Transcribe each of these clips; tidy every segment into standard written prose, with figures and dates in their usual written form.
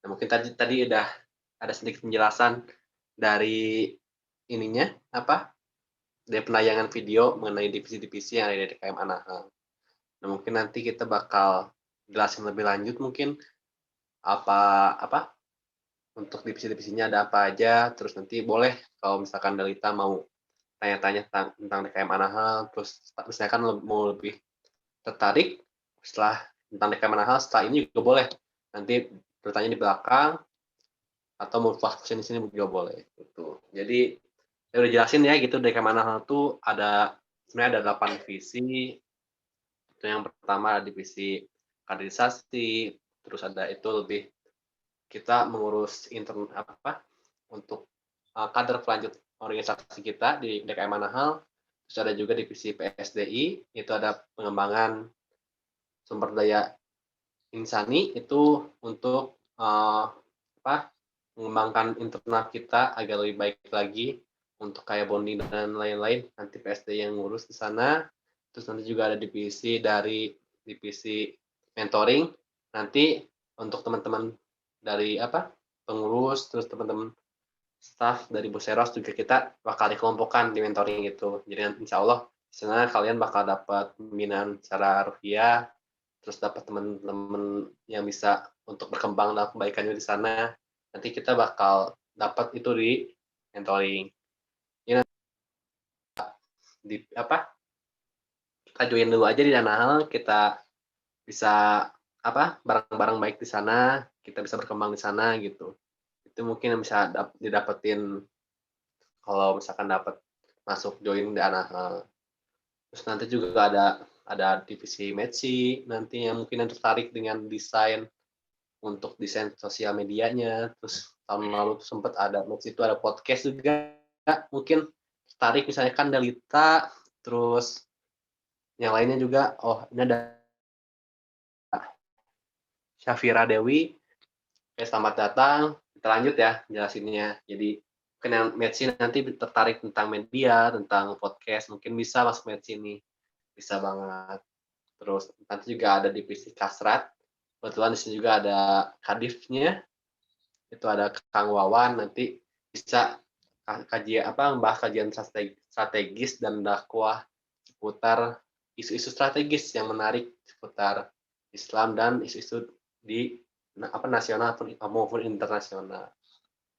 Nah, mungkin tadi tadi udah ada sedikit penjelasan dari ininya, apa, dari penayangan video mengenai divisi-divisi yang ada di DKM Anahan. Nah, mungkin nanti kita bakal jelasin lebih lanjut mungkin apa, untuk divisi-divisinya ada apa aja, terus nanti boleh kalau misalkan Dalita mau tanya-tanya tentang DKM Anahan, terus misalkan mau lebih tertarik setelah tentang DKM Anahan setelah ini juga boleh. Nanti bertanya di belakang atau mau fokusin di sini juga boleh, gitu. Jadi, saya udah jelasin ya gitu DKM Anahan tuh ada sebenarnya ada 8 divisi, itu yang pertama divisi kaderisasi, terus ada itu lebih kita mengurus apa, untuk, kader pelanjut organisasi kita di DKM Manahal, terus ada juga divisi PSDI, itu ada pengembangan sumber daya insani, itu untuk, apa, mengembangkan internal kita agar lebih baik lagi, untuk kayak bonding dan lain-lain, nanti PSDI yang ngurus di sana. Terus nanti juga ada divisi mentoring, nanti untuk teman-teman dari apa, pengurus, terus teman-teman staf dari Buseros juga kita bakal dikelompokkan di mentoring itu. Jadi nanti insya Allah di sana kalian bakal dapat pembinaan secara ruhiah, terus dapat teman-teman yang bisa untuk berkembang dalam kebaikannya di sana. Nanti kita bakal dapat itu di mentoring. Ini di apa, kita join dulu aja di Danahal, kita bisa apa, bareng-bareng baik di sana, kita bisa berkembang di sana gitu. Itu mungkin yang bisa didapetin kalau misalkan dapat masuk join di Danahal. Terus nanti juga ada divisi Medsi, nanti yang mungkin yang tertarik dengan desain untuk desain sosial medianya, terus tahun lalu tuh sempet ada Medsi itu ada podcast juga, mungkin tertarik misalnya kan Dalita, terus yang lainnya juga, oh ini ada Syafira Dewi, selamat datang, kita lanjut ya jelasinnya. Jadi mungkin yang Medsi nanti tertarik tentang media, tentang podcast, mungkin bisa masuk Medsi nih, bisa banget. Terus nanti juga ada divisi Kasrat, kebetulan di sini juga ada Kadifnya, itu ada Kang Wawan, nanti bisa kajian apa, membahas kajian strategis dan dakwah seputar isu-isu strategis yang menarik seputar Islam dan isu-isu di apa, nasional maupun internasional.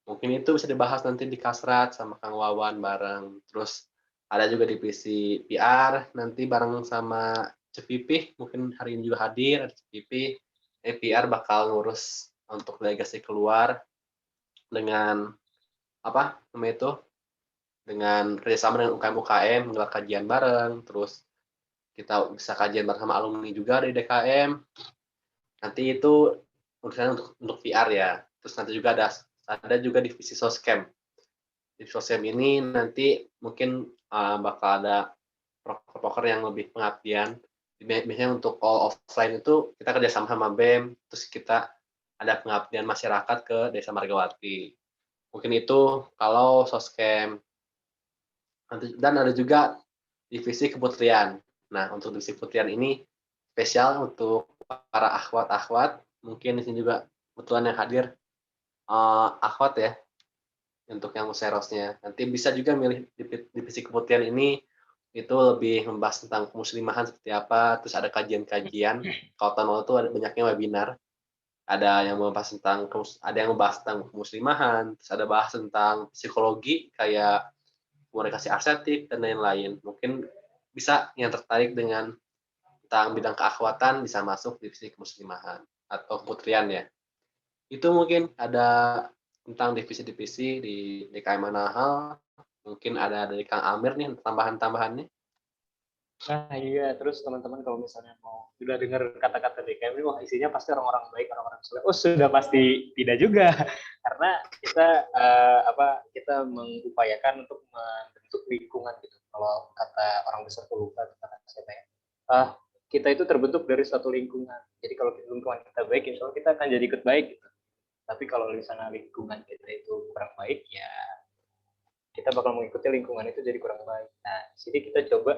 Mungkin itu bisa dibahas nanti di Kasrat sama Kang Wawan bareng. Terus ada juga divisi PR nanti bareng sama Cepipih, mungkin hari ini juga hadir ada Cepipih. PR bakal ngurus untuk delegasi keluar dengan apa namanya itu, dengan kerjasama dengan UKM-UKM, menggelar kajian bareng, terus kita bisa kajian bersama alumni juga dari DKM. Nanti itu urusan untuk VR ya. Terus nanti juga ada juga divisi Soscam. Divisi Soscam ini nanti mungkin bakal ada proker-proker yang lebih pengabdian. Biasanya untuk all offline itu kita kerjasama sama BEM, terus kita ada pengabdian masyarakat ke Desa Margawati. Mungkin itu kalau Soscam. Dan ada juga divisi keputrian. Nah, untuk divisi keputrian ini spesial untuk para akhwat-akhwat, mungkin di sini juga kebetulan yang hadir akhwat ya, untuk yang userosnya. Nanti bisa juga milih divisi keputrian ini, itu lebih membahas tentang kemuslimahan seperti apa, terus ada kajian-kajian. Kalau tahun lalu tuh ada banyaknya webinar, ada yang membahas tentang kemuslimahan, terus ada bahas tentang psikologi kayak komunikasi asertif dan lain-lain. Mungkin bisa yang tertarik dengan tentang bidang keakhwatan bisa masuk divisi kemuslimahan atau keputrian ya. Itu mungkin ada tentang divisi-divisi di DKM Manahal. Mungkin ada dari Kang Amir nih tambahan-tambahannya. Nah iya, terus teman-teman kalau misalnya mau sudah dengar kata-kata DKM ini, wah isinya pasti orang-orang baik, orang-orang soleh. Oh sudah pasti tidak juga, karena kita kita mengupayakan untuk membentuk lingkungan gitu. Kalau kata orang besar tuh lupa kata siapa ya. Kita itu terbentuk dari suatu lingkungan. Jadi kalau lingkungan kita baik, insya Allah kita akan jadi ikut baik gitu. Tapi kalau misalnya lingkungan kita itu kurang baik, ya kita bakal mengikuti lingkungan itu jadi kurang baik. Nah, di sini kita coba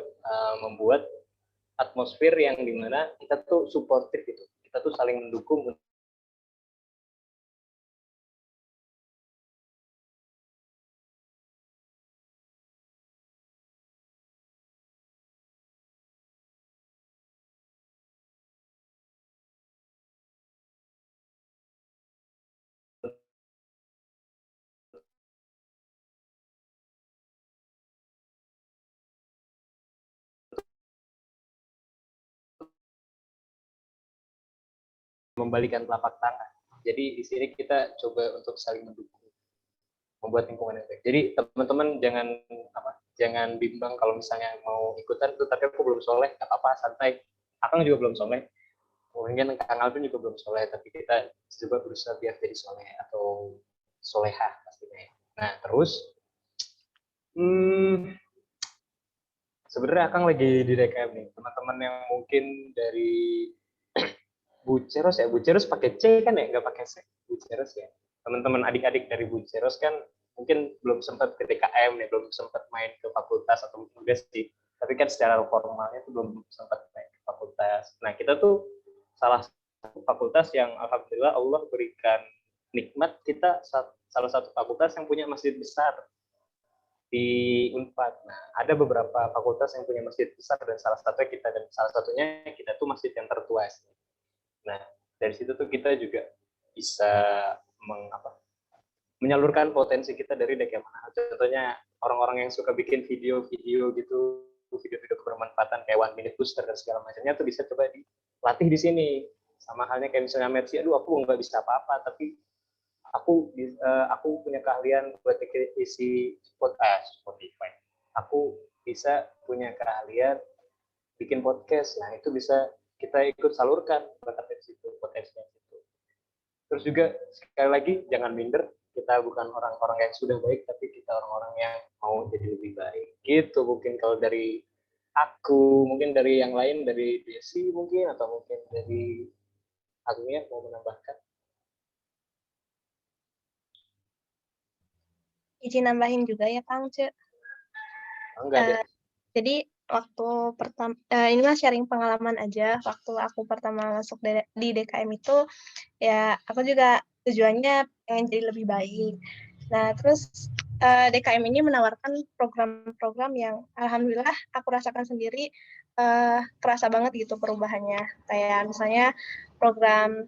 membuat atmosfer yang dimana kita tuh suportif gitu, kita tuh saling mendukung membalikan telapak tangan. Jadi di sini kita coba untuk saling mendukung, membuat lingkungan yang baik. Jadi teman-teman jangan bimbang kalau misalnya mau ikutan tuh, tapi aku belum soleh, nggak apa-apa, santai. Akang juga belum soleh, mungkin Kang Alvin juga belum soleh, tapi kita coba berusaha biar jadi soleh atau solehah pastinya. Nah terus, sebenarnya Akang lagi di DKM nih, teman-teman yang mungkin dari Buceros ya, Buceros pakai C kan ya, nggak pakai C, Buceros ya. Teman-teman adik-adik dari Buceros kan mungkin belum sempat ke DKM nih, belum sempat main ke fakultas atau enggak sih. Tapi kan secara formalnya itu belum sempat main ke fakultas. Nah kita tuh salah satu fakultas yang alhamdulillah Allah berikan nikmat, kita salah satu fakultas yang punya masjid besar di Unpad. Nah, ada beberapa fakultas yang punya masjid besar dan salah satunya kita tuh masjid yang tertua. Nah, dari situ tuh kita juga bisa menyalurkan potensi kita dari DKM Manahan. Contohnya orang-orang yang suka bikin video-video gitu, video-video kebermanfaatan kayak 1 minute booster dan segala macamnya tuh bisa coba dilatih di sini. Sama halnya kayak misalnya Mercy, aduh aku nggak bisa apa-apa, tapi aku punya keahlian buat isi Spotify. Aku bisa punya keahlian bikin podcast. Nah, itu bisa kita ikut salurkan bakat dari situ, potensinya itu. Terus juga sekali lagi jangan minder, kita bukan orang-orang yang sudah baik, tapi kita orang-orang yang mau jadi lebih baik. Gitu mungkin kalau dari aku, mungkin dari yang lain, dari Desi mungkin, atau mungkin dari Agnia mau menambahkan. Izin nambahin juga ya Kang Ce. Enggak deh. Jadi waktu pertama, ini mah sharing pengalaman aja. Waktu aku pertama masuk di DKM itu, ya aku juga tujuannya pengen jadi lebih baik. Nah terus DKM ini menawarkan program-program yang alhamdulillah aku rasakan sendiri, kerasa banget gitu perubahannya. Kayak misalnya program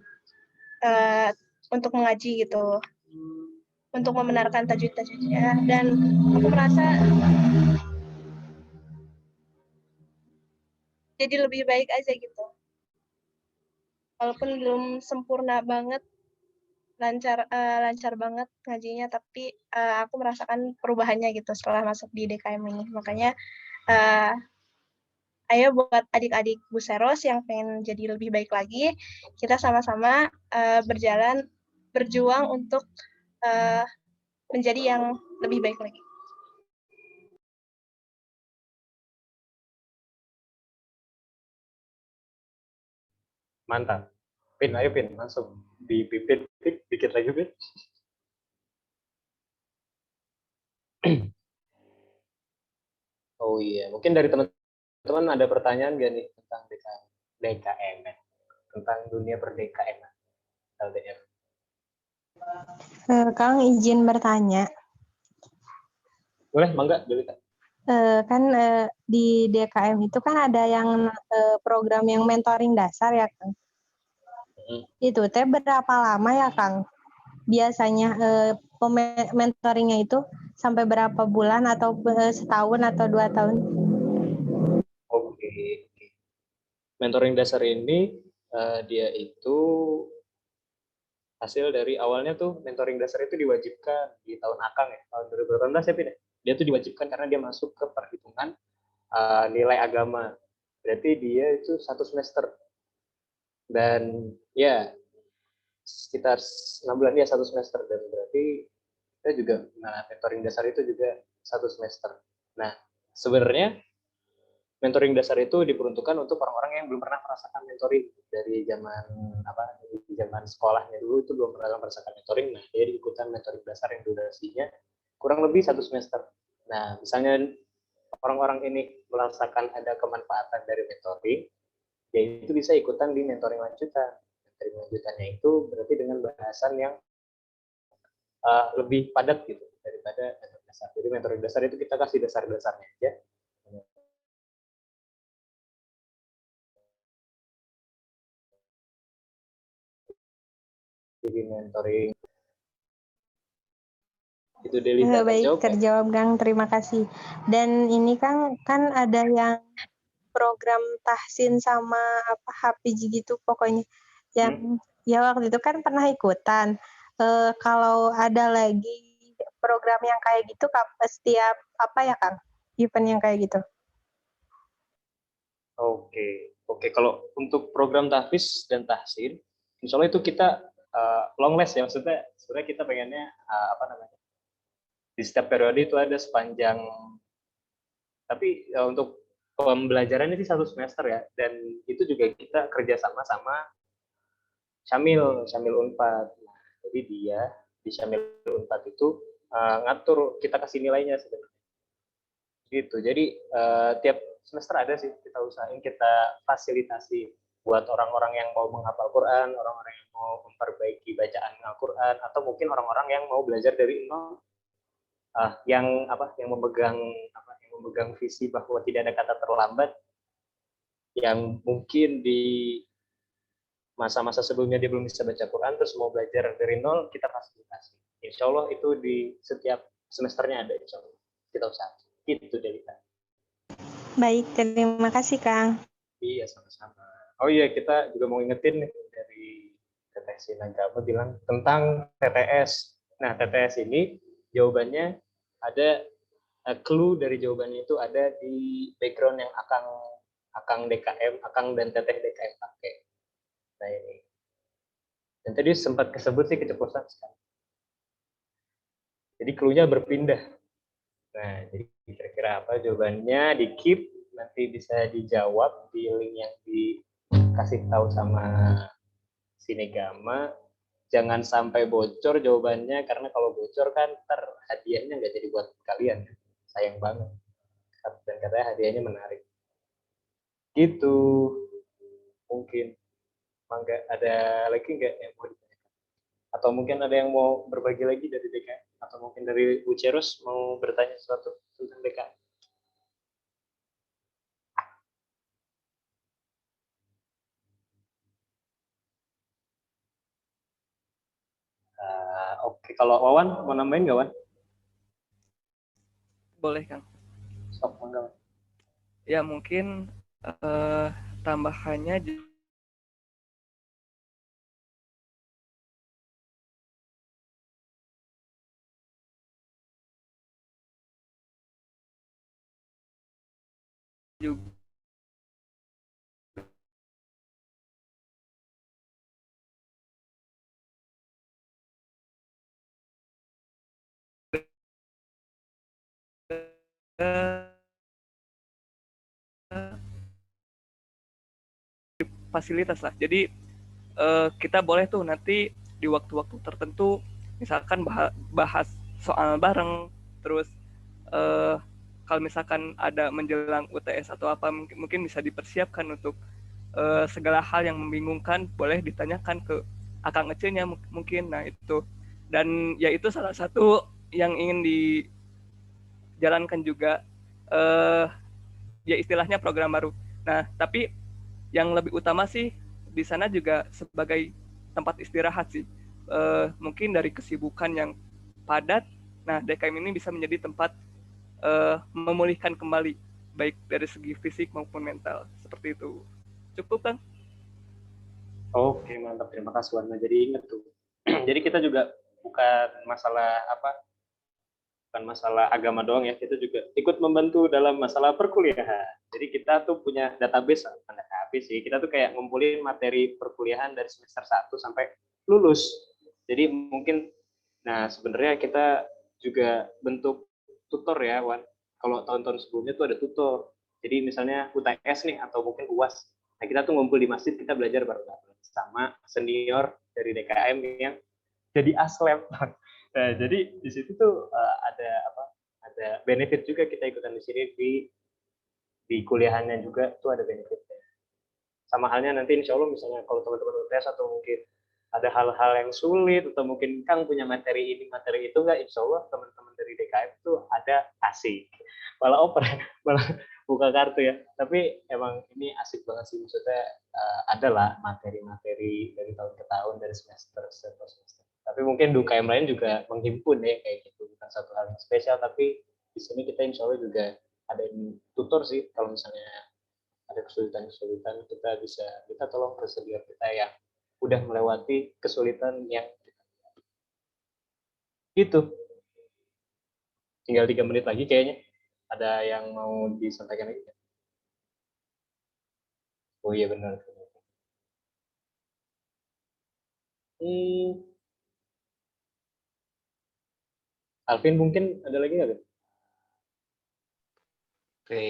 untuk mengaji gitu, untuk membenarkan tajwid-tajwidnya, dan aku merasa jadi lebih baik aja gitu. Walaupun belum sempurna banget, lancar banget ngajinya, tapi aku merasakan perubahannya gitu setelah masuk di DKM ini. Makanya ayo buat adik-adik Buceros yang pengen jadi lebih baik lagi, kita sama-sama berjuang untuk menjadi yang lebih baik lagi. Mantap. Pin, ayo Pin, langsung dipipit dikit lagi Pin. Oh iya, mungkin dari teman-teman ada pertanyaan nggak nih tentang DKM, tentang dunia per-DKM, LDF? Kang izin bertanya. Boleh, mangga, Delita. Kan di DKM itu kan ada yang program yang mentoring dasar ya Kang. Itu teh berapa lama ya Kang? Biasanya mentoringnya itu sampai berapa bulan atau setahun atau 2 tahun? Oke. Mentoring dasar ini dia itu hasil dari awalnya tuh mentoring dasar itu diwajibkan di tahun Akang ya, tahun 2018 ya Pin. Dia tuh diwajibkan karena dia masuk ke perhitungan nilai agama. Berarti dia itu 1 semester. Dan ya sekitar 6 bulan ya 1 semester, dan berarti kita juga mentoring dasar itu juga 1 semester. Nah, sebenarnya mentoring dasar itu diperuntukkan untuk orang-orang yang belum pernah merasakan mentoring dari zaman sekolahnya dulu itu belum pernah merasakan mentoring. Nah, dia ikutan mentoring dasar yang durasinya kurang lebih 1 semester. Nah, misalnya orang-orang ini merasakan ada kemanfaatan dari mentoring, ya itu bisa ikutan di mentoring lanjutan. Mentoring lanjutannya itu berarti dengan bahasan yang lebih padat gitu daripada mentoring dasar. Jadi mentoring dasar itu kita kasih dasar-dasarnya aja. Jadi mentoring itu Delita. Baik, terjawab Kang, terima kasih. Dan ini kan ada yang program tahsin sama apa HPG gitu pokoknya yang Ya waktu itu kan pernah ikutan. Kalau ada lagi program yang kayak gitu setiap apa ya Kang? Event yang kayak gitu. Oke. Kalau untuk program tahfiz dan tahsin, insya Allah itu kita long last ya, maksudnya sebenarnya kita pengennya apa namanya, di setiap periode itu ada sepanjang, tapi untuk pembelajaran ini 1 semester ya, dan itu juga kita kerjasama sama Syamil Unpad. Nah, jadi dia di Syamil Unpad itu ngatur kita kasih nilainya sebenarnya. Gitu. Jadi tiap semester ada sih, kita usahain kita fasilitasi buat orang-orang yang mau menghafal Quran, orang-orang yang mau memperbaiki bacaan Al-Quran, atau mungkin orang-orang yang mau belajar dari nol, yang memegang visi bahwa tidak ada kata terlambat, yang mungkin di masa-masa sebelumnya dia belum bisa baca Quran, terus mau belajar dari nol, kita fasilitasi. Insya Allah itu di setiap semesternya ada, insya Allah. Kita usahakan. Gitu dari kita. Baik, terima kasih Kang. Iya, sama-sama. Oh iya, kita juga mau ingetin nih dari TTS Sinagama bilang tentang TTS. Nah, TTS ini jawabannya ada, clue dari jawabannya itu ada di background yang Akang DKM, Akang dan Teteh DKM pakai. Nah ini. Dan tadi sempat kesebut sih keceplosan sekali. Jadi clue-nya berpindah. Nah, jadi kira-kira apa jawabannya? Di keep, nanti bisa dijawab di link yang dikasih tahu sama Sinegama. Jangan sampai bocor jawabannya, karena kalau bocor kan ntar hadiahnya nggak jadi buat kalian. Sayang banget. Dan katanya hadiahnya menarik. Gitu. Mungkin. Mangga, ada lagi nggak yang mau ditanyakan? Atau mungkin ada yang mau berbagi lagi dari DKM? Atau mungkin dari Bu Ceros mau bertanya sesuatu tentang DKM? Oke. Kalau Wawan mau nambahin nggak, Wan? Boleh, Kang. Sok, mangga. Ya, mungkin tambahannya juga fasilitas lah. Jadi kita boleh tuh nanti di waktu-waktu tertentu misalkan bahas soal bareng, terus kalau misalkan ada menjelang UTS atau apa, mungkin bisa dipersiapkan untuk segala hal yang membingungkan, boleh ditanyakan ke Akang Ece-nya mungkin. Nah itu, dan ya itu salah satu yang ingin dijalankan juga, ya istilahnya program baru. Nah tapi yang lebih utama sih di sana juga sebagai tempat istirahat sih. Mungkin dari kesibukan yang padat, nah DKM ini bisa menjadi tempat memulihkan kembali, baik dari segi fisik maupun mental. Seperti itu. Cukup, Kang? Oke, mantap. Terima kasih, Wan. Jadi ingat tuh. Jadi kita juga bukan masalah agama doang ya, kita juga ikut membantu dalam masalah perkuliahan. Jadi kita tuh punya database sih. Kita tuh kayak ngumpulin materi perkuliahan dari semester 1 sampai lulus. Jadi mungkin, nah sebenarnya kita juga bentuk tutor ya, Wan. Kalau tahun-tahun sebelumnya tuh ada tutor. Jadi misalnya UTS nih atau mungkin UAS. Nah kita tuh ngumpul di masjid, kita belajar bareng-bareng sama senior dari DKM yang jadi aslep. Nah, jadi di situ tuh ada benefit juga kita ikutan di sini, di kuliahannya juga tuh ada benefitnya. Sama halnya nanti insya Allah misalnya kalau teman-teman UTS atau mungkin ada hal-hal yang sulit atau mungkin Kang punya materi ini materi itu, nggak, insya Allah teman-teman dari DKM itu ada, asik, malah oper, malah buka kartu ya. Tapi emang ini asik banget sih, maksudnya adalah materi-materi dari tahun ke tahun, dari semester ke semester. Tapi mungkin di UKM lain juga menghimpun ya kayak gitu, bukan satu hal yang spesial, tapi di sini kita insya Allah juga ada tutor sih. Kalau misalnya ada kesulitan-kesulitan, kita tolong ke senior kita yang udah melewati kesulitan yang itu. Tinggal 3 menit lagi kayaknya. Ada yang mau disampaikan lagi? Oh iya benar. Alvin mungkin ada lagi nggak? Oke,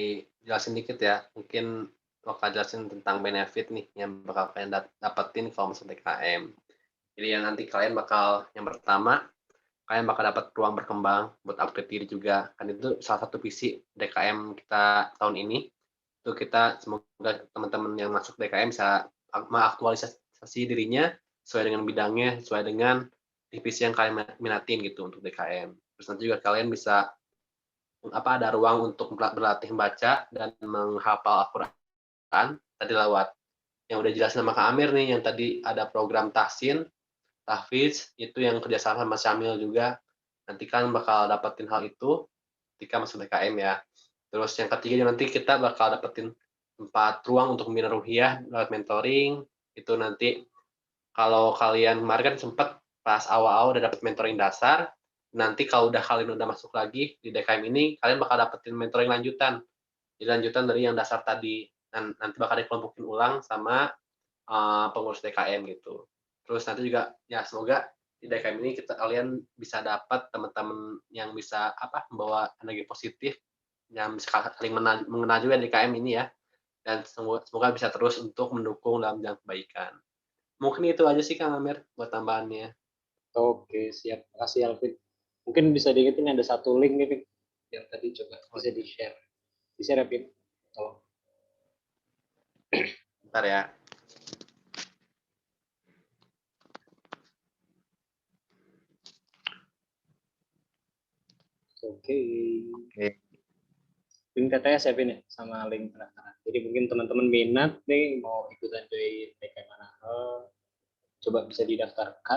jelasin dikit ya. Mungkin bakal jelasin tentang benefit nih yang bakal kalian dapetin kalau masuk DKM. Jadi yang nanti kalian bakal, yang pertama, kalian bakal dapat ruang berkembang buat upgrade diri juga. Kan itu salah satu visi DKM kita tahun ini. Itu kita semoga teman-teman yang masuk DKM bisa mengaktualisasi dirinya sesuai dengan bidangnya, sesuai dengan divisi yang kalian minatin gitu untuk DKM. Terus nanti juga kalian bisa ada ruang untuk berlatih membaca dan menghafal Al-Quran tadi lewat yang udah jelasin sama Kak Amir nih, yang tadi ada program tahsin, tahfiz, itu yang kerjasama sama Syamil juga. Nanti kan bakal dapetin hal itu ketika masuk DKM ya. Terus yang ketiga nanti kita bakal dapetin tempat ruang untuk membina ruhiyah lewat mentoring. Itu nanti kalau kalian kemarin kan sempet pas awal-awal udah dapet mentoring dasar, nanti kalau kalian udah masuk lagi di DKM ini, kalian bakal dapetin mentoring lanjutan. Jadi lanjutan dari yang dasar tadi. Dan nanti bakal dikelompokin ulang sama pengurus DKM gitu. Terus nanti juga ya semoga di DKM ini kalian bisa dapat teman-teman yang bisa membawa energi positif, yang bisa saling mengenal juga DKM ini ya. Dan semoga bisa terus untuk mendukung dalam jalan kebaikan. Mungkin itu aja sih Kang Amir buat tambahannya. Oke, siap. Makasih Alvin. Mungkin bisa diingetin ada satu link nih, Vin, yang tadi coba bisa di-share. Di-share ya, Vin. Tolong. Bentar ya. Oke. Link TTS ya, Vin, ya? Sama link pendaftaran. Jadi mungkin teman-teman minat nih mau ikutan join DKM Manahe, coba bisa didaftarkan.